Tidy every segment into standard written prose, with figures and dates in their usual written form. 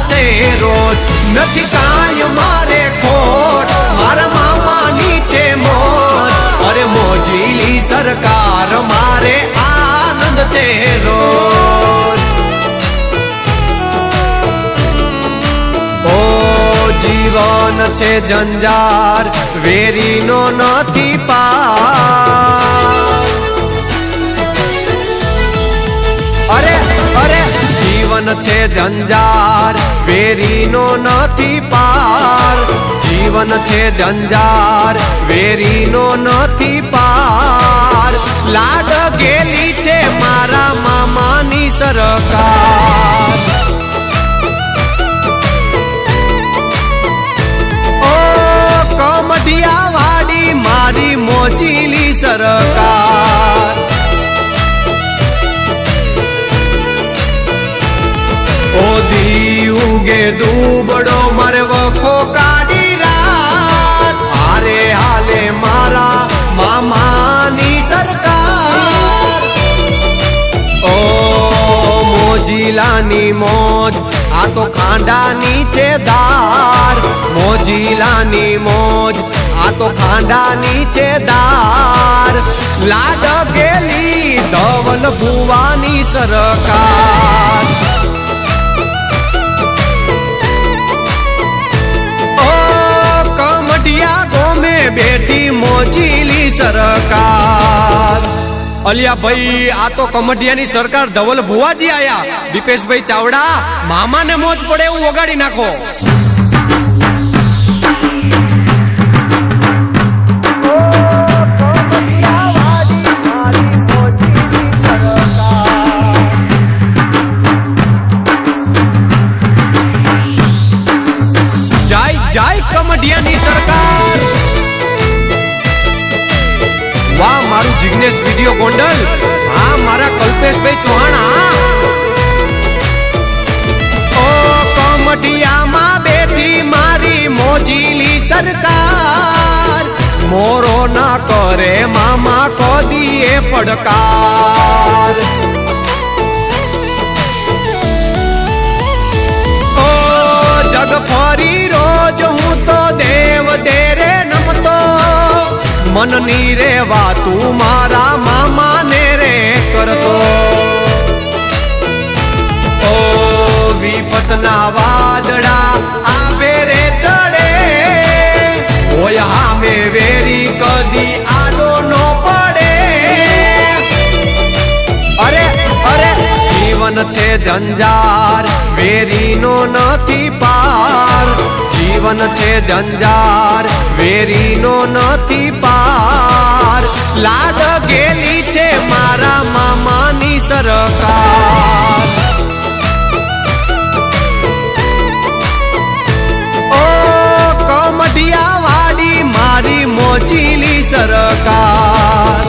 છે રોજ નથી કાંઈ મારે ખોટ મારા મામાની છે મોજ અરે મોજીલી સરકાર મારે આનંદ છે રોજ ઓ જીવન છે જંજાર વેરીનો નથી પાર અરે અરે જીવન છે જંજાર વેરીનો નથી પાર જીવન છે જંજાર વેરીનો નથી પાર લાડ ગેલી છે મારા મામાની સરકાર ઓ કમઢિયા વાડી મારી મોજીલી સરકાર ઓ દીઉગે દુબડો મારે વખો કાઢી રાત હારે હાલે મારા મામાની સરકાર ઓ મોજીલાની મોજ આ તો ખાંડાની છે દાર મોજીલાની મોજ આ તો ખાંડાની છે દાર લાડ ગેલી ધવલ ભુવાની સરકાર ગોમે બેઠી મોજીલી સરકાર અલિયા ભાઈ આ તો કમઢિયાની સરકાર ધવલ ભુવાજી આયા દીપેશભાઈ ચાવડા મામાને મોજ પડે એવું વગાડી નાખો જય કમઢિયાની સરકાર વાહ મારું જિગ્નેશ વિડિયો ગોંડલ હા મારા કલ્પેશભાઈ ચૌહાણ હા ઓ કમઢિયામાં બેઠી મારી મોજીલી સરકાર મોરો ના કરે મામા કોદીએ પડકાર જગ ફરી રોજ હું તો દેવ દેરે નમતો મનની રે વાતું મારા મામાને રે કરતો ઓ વિપતના વાદળા આવે રે ચડે હોય હામે વેરી કદી આડો નો પડે અરે અરે જીવન છે જંજાર વેરીનો નથી પાર જીવન છે જંજાર વેરીનો નથી પાર લાડ ગેલી છે મારા મામાની સરકાર ઓ કમઢિયા વાડી મારી મોજીલી સરકાર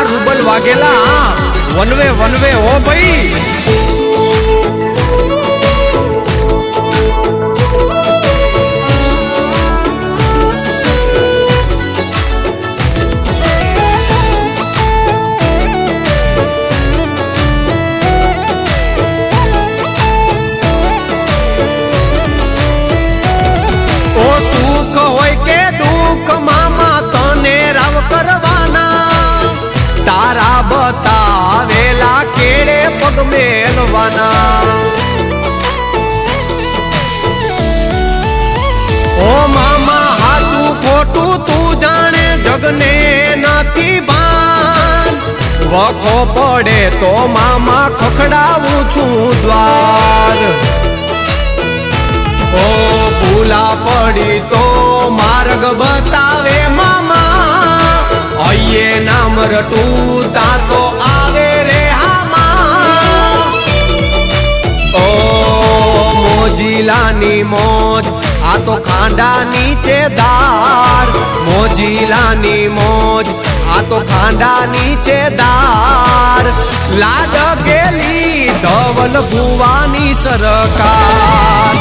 રૂબલ વાઘેલા વનવે વનવે હો ભાઈ ઓ સુખ હોય કે દુઃખ મામા તને રાવ કરવાના તારા બતાવેલા કેળે પગ મેલવાના ઓ મામા હાચું ખોટું તું જાણે જગને નથી ભાન વખો પડે તો મામા ખખડાવું છું દ્વાર ઓ ભૂલા પડી તો માર્ગ બતાવે મામા અયે નામ રટું તા તો આવે રે હામા ઓ મોજીલાની મોજ આ તો ખાંડાની છે દાર મોજીલાની મોજ આ તો ખાંડાની છે દાર લાડ ગેલી ધવલ ભુવાની સરકાર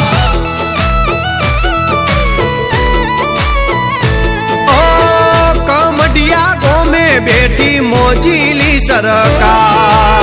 બેઠી મોજીલી સરકાર.